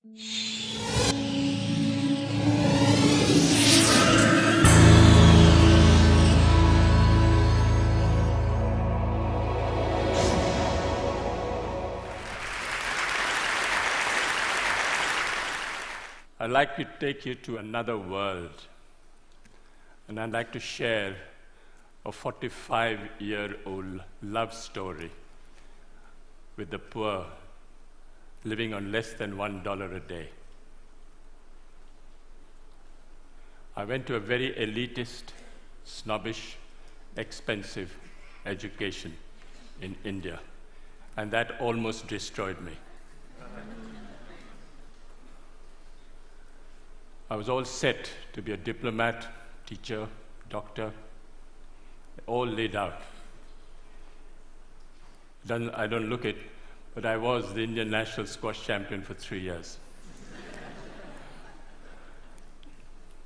I'd like to take you to another world, and I'd like to share a 45-year-old love story with the poor living on less than $1 a day. I went to a very elitist, snobbish, expensive education in India, and that almost destroyed me. I was all set to be a diplomat, teacher, doctor, all laid out. I don't look it, but I was the Indian national squash champion for 3 years.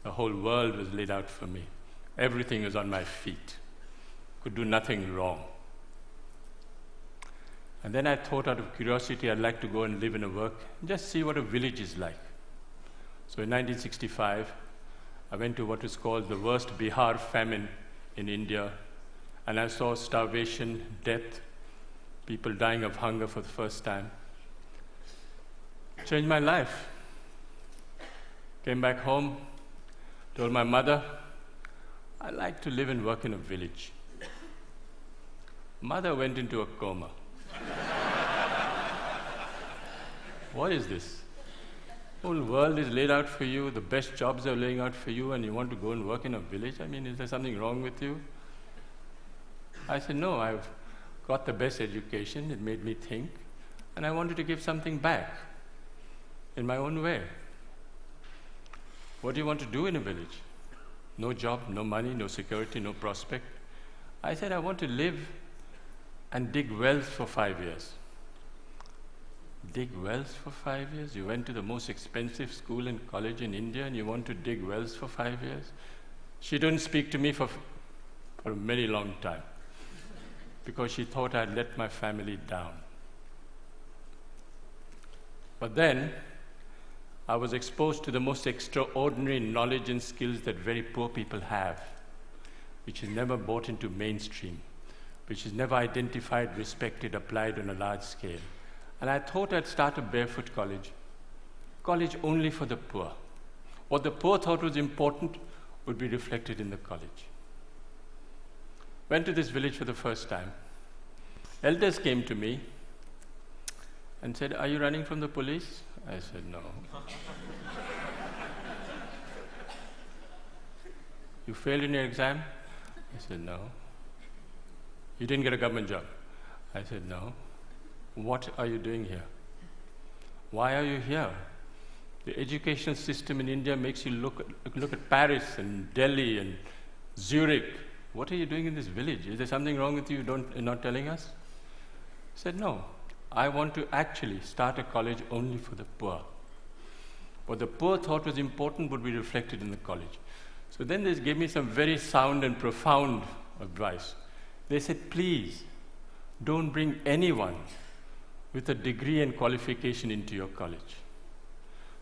The whole world was laid out for me. Everything was on my feet. Could do nothing wrong. And then I thought, out of curiosity, I'd like to go and live and work, and just see what a village is like. So in 1965, I went to what is called the worst Bihar famine in India, and I saw starvation, death, people dying of hunger for the first time. Changed my life. Came back home, told my mother, I'd like to live and work in a village. Mother went into a coma. What is this? The whole world is laid out for you, the best jobs are laying out for you, and you want to go and work in a village? I mean, is there something wrong with you? I said, no, I've got the best education, it made me think, and I wanted to give something back in my own way. What do you want to do in a village? No job, no money, no security, no prospect. I said, I want to live and dig wells for 5 years. Dig wells for 5 years? You went to the most expensive school and college in India and you want to dig wells for 5 years? She didn't speak to me for a very long time because she thought I'd let my family down. But then I was exposed to the most extraordinary knowledge and skills that very poor people have, which is never brought into mainstream, which is never identified, respected, applied on a large scale. And I thought I'd start a barefoot college only for the poor. What the poor thought was important would be reflected in the college. Went to this village for the first time. Elders came to me and said, are you running from the police? I said, no. You failed in your exam? I said, no. You didn't get a government job? I said, no. What are you doing here? Why are you here? The educational system in India makes you look at Paris and Delhi and Zurich. What are you doing in this village? Is there something wrong with you you're not telling us? I said, no. I want to actually start a college only for the poor. What the poor thought was important would be reflected in the college. So then they gave me some very sound and profound advice. They said, please, don't bring anyone with a degree and qualification into your college.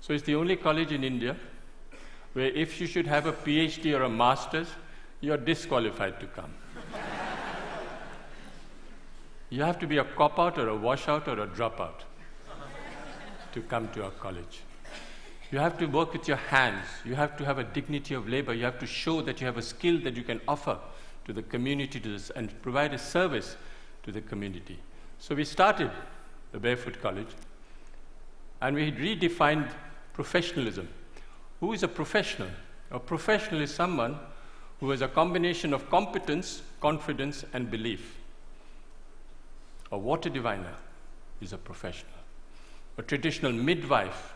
So it's the only college in India where if you should have a PhD or a master's, you're disqualified to come. You have to be a cop-out or a washout or a dropout to come to our college. You have to work with your hands. You have to have a dignity of labor. You have to show that you have a skill that you can offer to the community and provide a service to the community. So we started the Barefoot College, and we redefined professionalism. Who is a professional? A professional is someone who has a combination of competence, confidence, and belief. A water diviner is a professional. A traditional midwife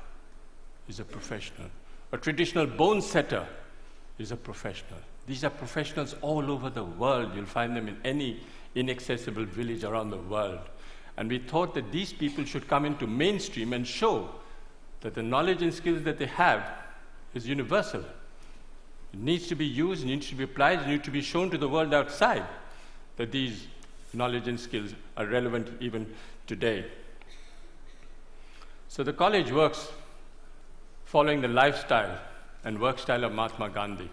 is a professional. A traditional bone setter is a professional. These are professionals all over the world. You'll find them in any inaccessible village around the world. And we thought that these people should come into mainstream and show that the knowledge and skills that they have is universal. It needs to be used, it needs to be applied, it needs to be shown to the world outside that these knowledge and skills are relevant even today. So the college works following the lifestyle and work style of Mahatma Gandhi.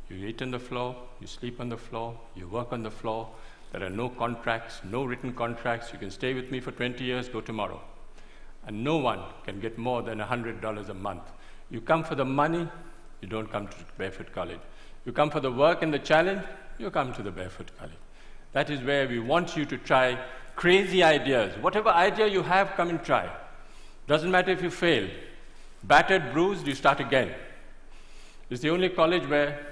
You eat on the floor, you sleep on the floor, you work on the floor. There are no contracts, no written contracts. You can stay with me for 20 years, go tomorrow. And no one can get more than $100 a month. You come for the money, you don't come to Barefoot College. You come for the work and the challenge, you come to the Barefoot College. That is where we want you to try crazy ideas. Whatever idea you have, come and try. Doesn't matter if you fail. Battered, bruised, you start again. It's the only college where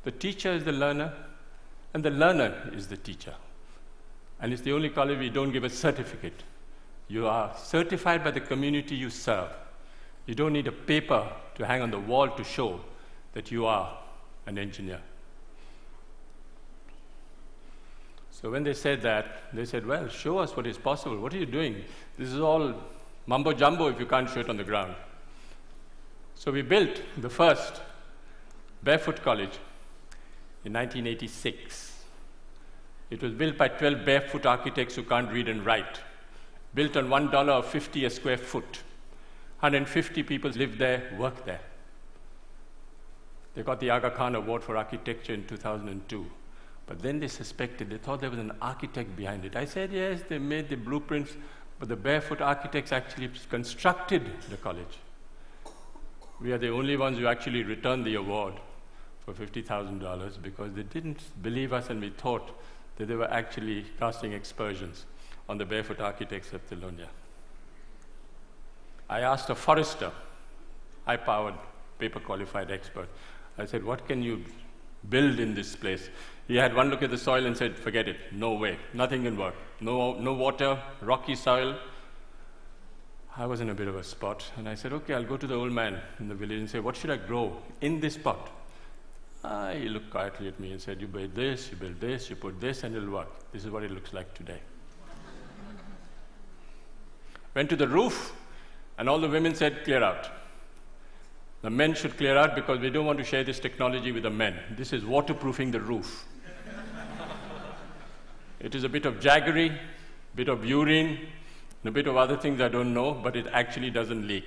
the teacher is the learner and the learner is the teacher. And it's the only college where you don't give a certificate. You are certified by the community you serve. You don't need a paper to hang on the wall to show that you are an engineer. So when they said that, they said, well, show us what is possible. What are you doing? This is all mumbo jumbo if you can't show it on the ground. So we built the first Barefoot College in 1986. It was built by 12 barefoot architects who can't read and write. Built on $1.50 a square foot. 150 people lived there, worked there. They got the Aga Khan Award for Architecture in 2002. But then they suspected, they thought there was an architect behind it. I said, yes, they made the blueprints, but the barefoot architects actually constructed the college. We are the only ones who actually returned the award for $50,000 because they didn't believe us and we thought that they were actually casting aspersions on the barefoot architects of Thilonia. I asked a forester, high-powered, paper-qualified expert. I said, what can you build in this place? He had one look at the soil and said, forget it, no way, nothing can work. No water, rocky soil. I was in a bit of a spot, and I said, okay, I'll go to the old man in the village and say, what should I grow in this pot? He looked quietly at me and said, you build this, you put this, and it'll work. This is what it looks like today. Went to the roof, and all the women said, clear out. The men should clear out because we don't want to share this technology with the men. This is waterproofing the roof. It is a bit of jaggery, a bit of urine, and a bit of other things I don't know, but it actually doesn't leak.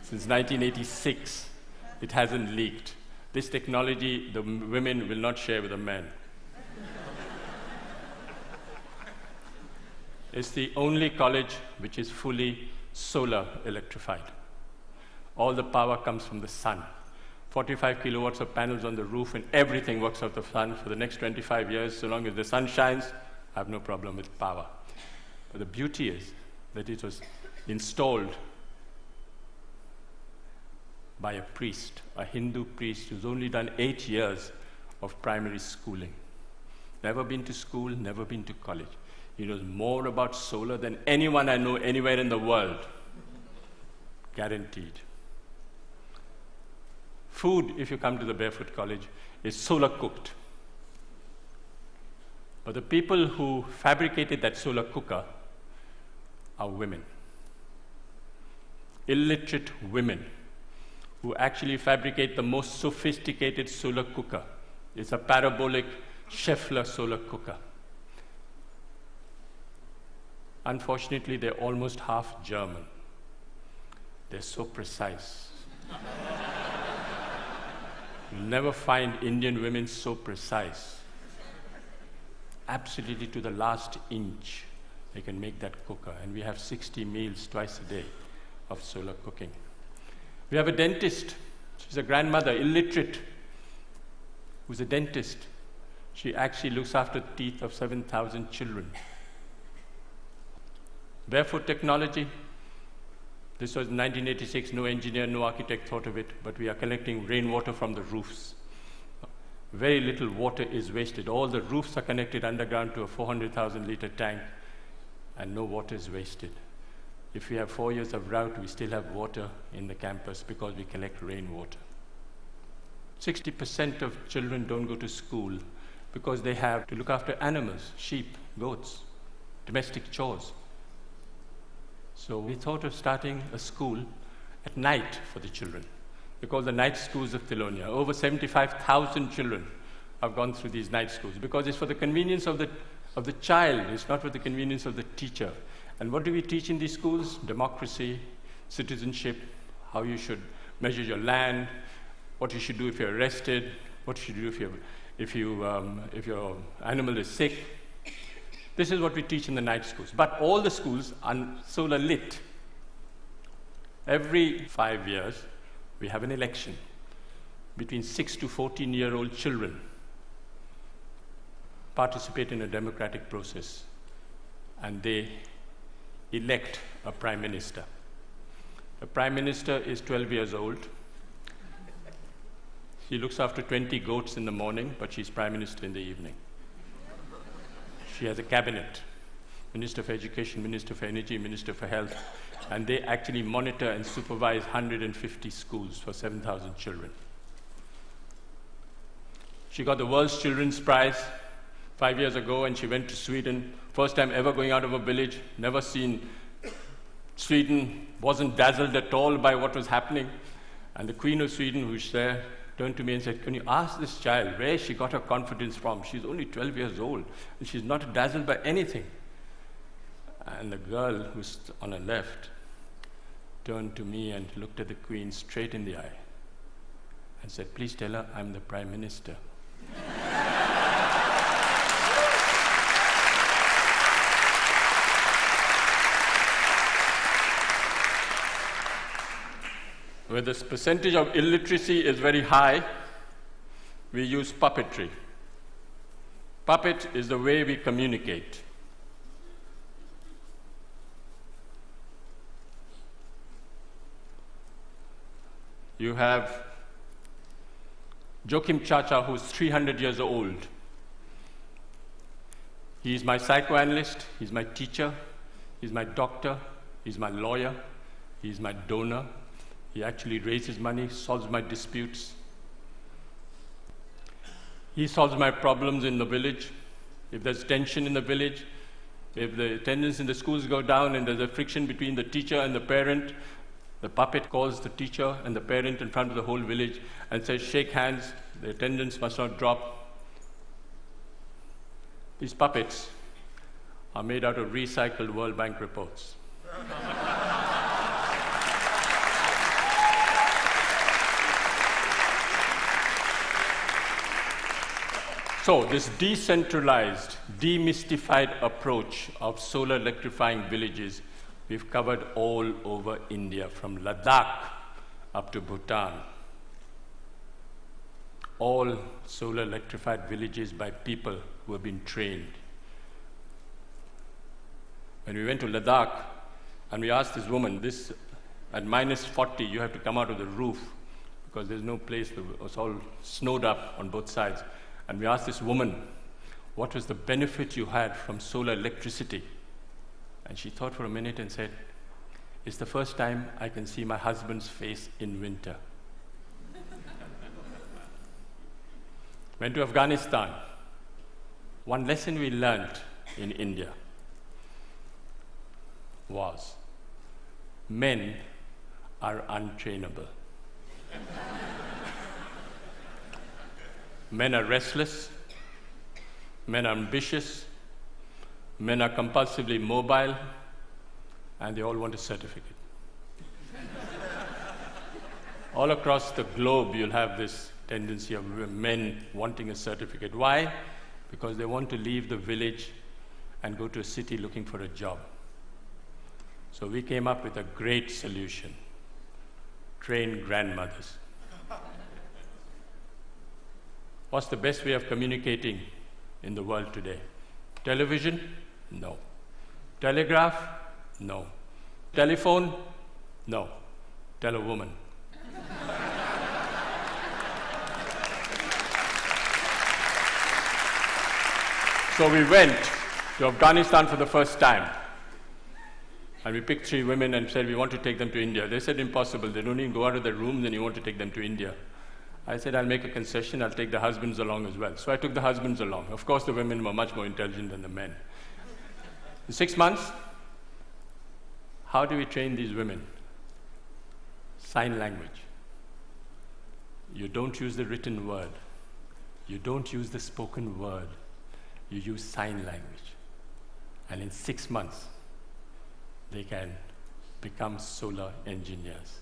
Since 1986, it hasn't leaked. This technology, the women will not share with the men. It's the only college which is fully solar electrified. All the power comes from the sun. 45 kilowatts of panels on the roof, and everything works out of the sun for the next 25 years. So long as the sun shines, I have no problem with power. But the beauty is that it was installed by a priest, a Hindu priest who's only done 8 years of primary schooling. Never been to school, never been to college. He knows more about solar than anyone I know anywhere in the world. Guaranteed. Food, if you come to the Barefoot College, is solar cooked. But the people who fabricated that solar cooker are women. Illiterate women who actually fabricate the most sophisticated solar cooker. It's a parabolic Scheffler solar cooker. Unfortunately, they're almost half German. They're so precise. You'll never find Indian women so precise. Absolutely to the last inch, they can make that cooker. And we have 60 meals twice a day of solar cooking. We have a dentist. She's a grandmother, illiterate, who's a dentist. She actually looks after the teeth of 7,000 children. Barefoot technology. This was 1986, no engineer, no architect thought of it, but we are collecting rainwater from the roofs. Very little water is wasted. All the roofs are connected underground to a 400,000 liter tank, and no water is wasted. If we have 4 years of drought, we still have water in the campus because we collect rainwater. 60% of children don't go to school because they have to look after animals, sheep, goats, domestic chores. So we thought of starting a school at night for the children. We call the night schools of Thilonia. Over 75,000 children have gone through these night schools because it's for the convenience of the child. It's not for the convenience of the teacher. And what do we teach in these schools? Democracy, citizenship, how you should measures your land, what you should do if you're arrested, what you should do if your animal is sick. This is what we teach in the night schools. But all the schools are solar lit. Every 5 years, we have an election between 6 to 14-year-old children participate in a democratic process, and they elect a prime minister. The prime minister is 12 years old. She looks after 20 goats in the morning, but she's prime minister in the evening. She has a cabinet, Minister for Education, Minister for Energy, Minister for Health, and they actually monitor and supervise 150 schools for 7,000 children. She got the World's Children's Prize 5 years ago, and she went to Sweden. First time ever going out of a village, never seen Sweden, wasn't dazzled at all by what was happening. And the Queen of Sweden, who's there, turned to me and said, "Can you ask this child where she got her confidence from? She's only 12 years old, and she's not dazzled by anything." And the girl who's on her left turned to me and looked at the Queen straight in the eye and said, "Please tell her I'm the Prime Minister." Where this percentage of illiteracy is very high, we use puppetry. Puppet is the way we communicate. You have Joachim Chacha, who's 300 years old. He's my psychoanalyst, he's my teacher, he's my doctor, he's my lawyer, he's my donor. He actually raises money, solves my disputes. He solves my problems in the village. If there's tension in the village, if the attendance in the schools go down and there's a friction between the teacher and the parent, the puppet calls the teacher and the parent in front of the whole village and says, "Shake hands, the attendance must not drop." These puppets are made out of recycled World Bank reports. So this decentralized, demystified approach of solar electrifying villages, we've covered all over India, from Ladakh up to Bhutan. All solar electrified villages by people who have been trained. When we went to Ladakh and we asked this woman, at minus 40, you have to come out of the roof because there's no place, it's all snowed up on both sides. And we asked this woman, what was the benefit you had from solar electricity? And she thought for a minute and said, "It's the first time I can see my husband's face in winter." Went to Afghanistan. One lesson we learned in India was men are untrainable. Men are restless, men are ambitious, men are compulsively mobile, and they all want a certificate. All across the globe, you'll have this tendency of men wanting a certificate. Why? Because they want to leave the village and go to a city looking for a job. So we came up with a great solution: train grandmothers. What's the best way of communicating in the world today? Television? No. Telegraph? No. Telephone? No. Tell a woman. So we went to Afghanistan for the first time. And we picked 3 women and said, we want to take them to India. They said, impossible. They don't even go out of their rooms and you want to take them to India. I said, I'll make a concession. I'll take the husbands along as well. So I took the husbands along. Of course, the women were much more intelligent than the men. In 6 months, how do we train these women? Sign language. You don't use the written word. You don't use the spoken word. You use sign language. And in 6 months, they can become solar engineers.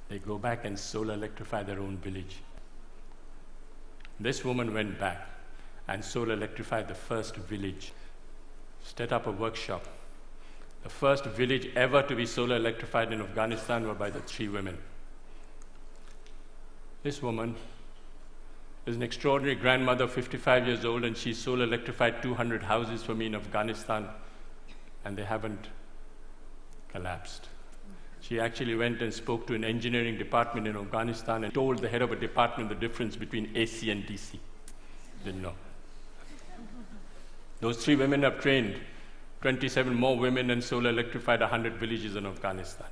They go back and solar electrify their own village. This woman went back and solar electrified the first village, set up a workshop. The first village ever to be solar electrified in Afghanistan were by the 3 women. This woman is an extraordinary grandmother, 55 years old, and she solar electrified 200 houses for me in Afghanistan, and they haven't collapsed. She actually went and spoke to an engineering department in Afghanistan and told the head of a department the difference between AC and DC. Didn't know. Those 3 women have trained 27 more women and solar electrified 100 villages in Afghanistan.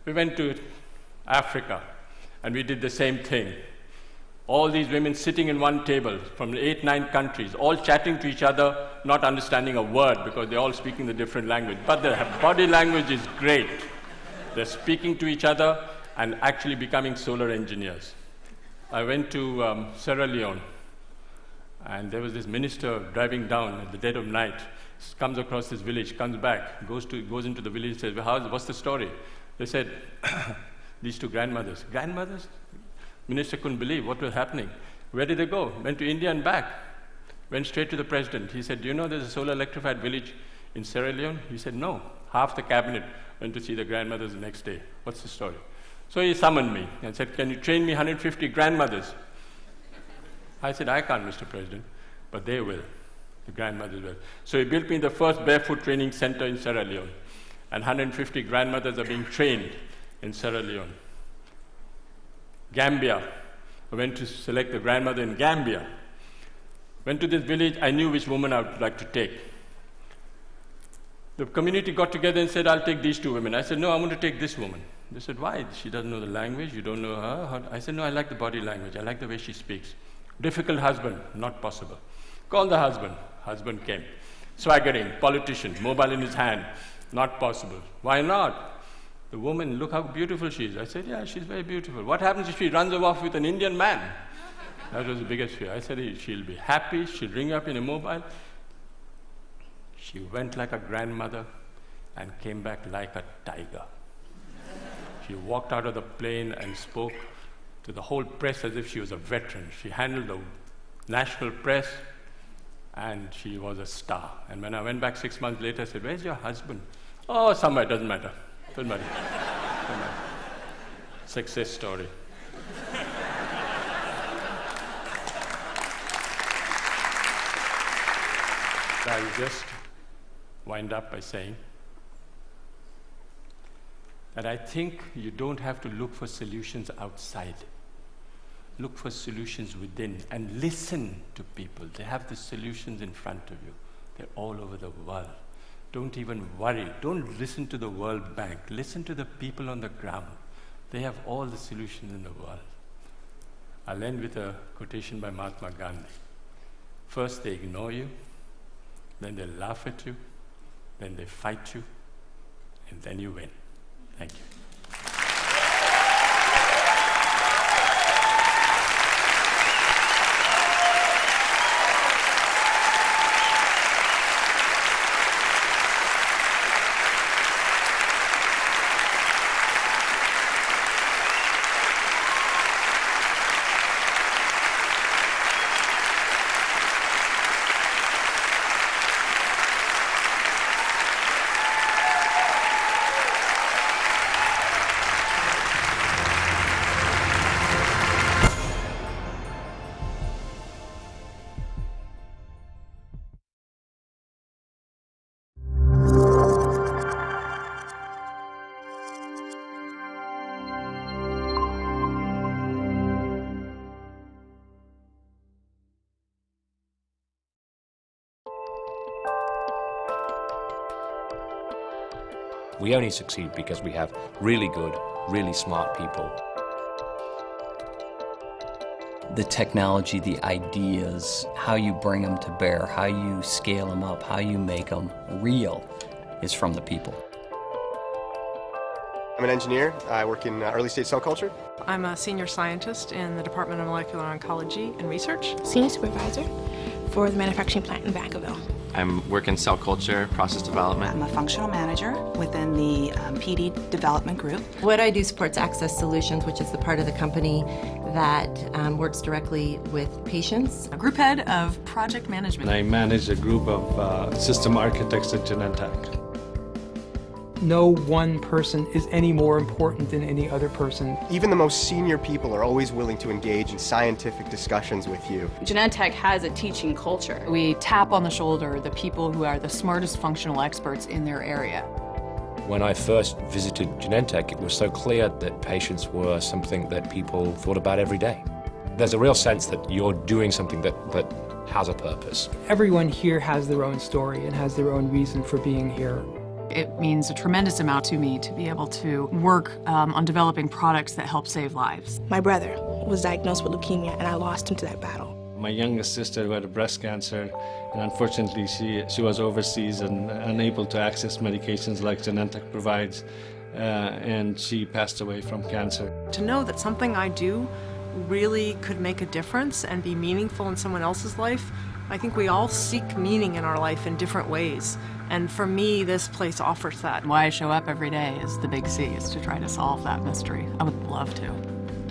We went to Africa and we did the same thing. All these women sitting in one table from 8, 9 countries, all chatting to each other, not understanding a word because they're all speaking the different language. But their body language is great. They're speaking to each other and actually becoming solar engineers. I went to Sierra Leone, and there was this minister driving down at the dead of night, comes across this village, comes back, goes into the village, says, well, what's the story? They said, these 2 grandmothers. Grandmothers? Minister couldn't believe what was happening. Where did they go? Went to India and back. Went straight to the president. He said, do you know there's a solar electrified village in Sierra Leone? He said, no. Half the cabinet went to see the grandmothers the next day. What's the story? So he summoned me and said, can you train me 150 grandmothers? I said, I can't, Mr. President, but they will. The grandmothers will. So he built me the first barefoot training center in Sierra Leone, and 150 grandmothers are being trained in Sierra Leone. Gambia, I went to select the grandmother in Gambia. Went to this village, I knew which woman I would like to take. The community got together and said, I'll take these 2 women. I said, no, I want to take this woman. They said, why? She doesn't know the language, you don't know her. I said, no, I like the body language, I like the way she speaks. Difficult husband, not possible. Call the husband. Husband came. Swaggering, politician, mobile in his hand, not possible. Why not? The woman, look how beautiful she is. I said, yeah, she's very beautiful. What happens if she runs off with an Indian man? That was the biggest fear. I said, she'll be happy, she'll ring up in a mobile. She went like a grandmother and came back like a tiger. She walked out of the plane and spoke to the whole press as if she was a veteran. She handled the national press, and she was a star. And when I went back 6 months later, I said, where's your husband? Oh, somewhere, doesn't matter. Doesn't matter. Doesn't matter. Success story. I will just wind up by saying that I think you don't have to look for solutions outside. Look for solutions within and listen to people. They have the solutions in front of you. They're all over the world. Don't even worry. Don't listen to the World Bank. Listen to the people on the ground. They have all the solutions in the world. I'll end with a quotation by Mahatma Gandhi. First they ignore you, then they laugh at you, then they fight you, and then you win. Thank you. We only succeed because we have really good, really smart people. The technology, the ideas, how you bring them to bear, how you scale them up, how you make them real is from the people. I'm an engineer. I work in early stage cell culture. I'm a senior scientist in the Department of Molecular Oncology and Research. Senior supervisor for the manufacturing plant in Vacaville. I work in cell culture, process development. I'm a functional manager within the PD development group. What I do supports Access Solutions, which is the part of the company that works directly with patients. A group head of project management. I manage a group of system architects at Genentech. No one person is any more important than any other person. Even the most senior people are always willing to engage in scientific discussions with you. Genentech has a teaching culture. We tap on the shoulder the people who are the smartest functional experts in their area. When I first visited Genentech, it was so clear that patients were something that people thought about every day. There's a real sense that you're doing something that has a purpose. Everyone here has their own story and has their own reason for being here. It means a tremendous amount to me to be able to work on developing products that help save lives. My brother was diagnosed with leukemia, and I lost him to that battle. My youngest sister who had breast cancer, and unfortunately she was overseas and unable to access medications like Genentech provides, and she passed away from cancer. To know that something I do really could make a difference and be meaningful in someone else's life, I think we all seek meaning in our life in different ways. And for me, this place offers that. Why I show up every day is the big C, is to try to solve that mystery. I would love to.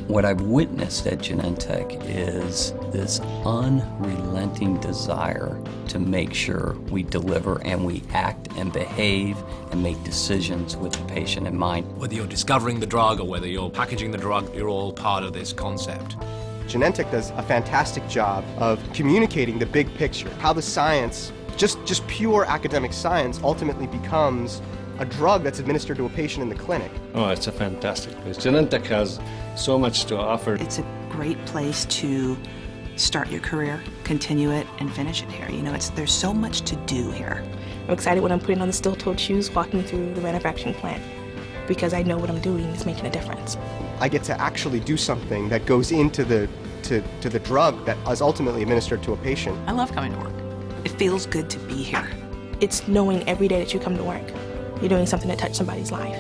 What I've witnessed at Genentech is this unrelenting desire to make sure we deliver and we act and behave and make decisions with the patient in mind. Whether you're discovering the drug or whether you're packaging the drug, you're all part of this concept. Genentech does a fantastic job of communicating the big picture, how the science, just pure academic science, ultimately becomes a drug that's administered to a patient in the clinic. Oh, it's a fantastic place. Genentech has so much to offer. It's a great place to start your career, continue it, and finish it here. You know, there's so much to do here. I'm excited when I'm putting on the steel-toed shoes, walking through the manufacturing plant, because I know what I'm doing is making a difference. I get to actually do something that goes into the drug that is ultimately administered to a patient. I love coming to work. It feels good to be here. It's knowing every day that you come to work, you're doing something that touched somebody's life.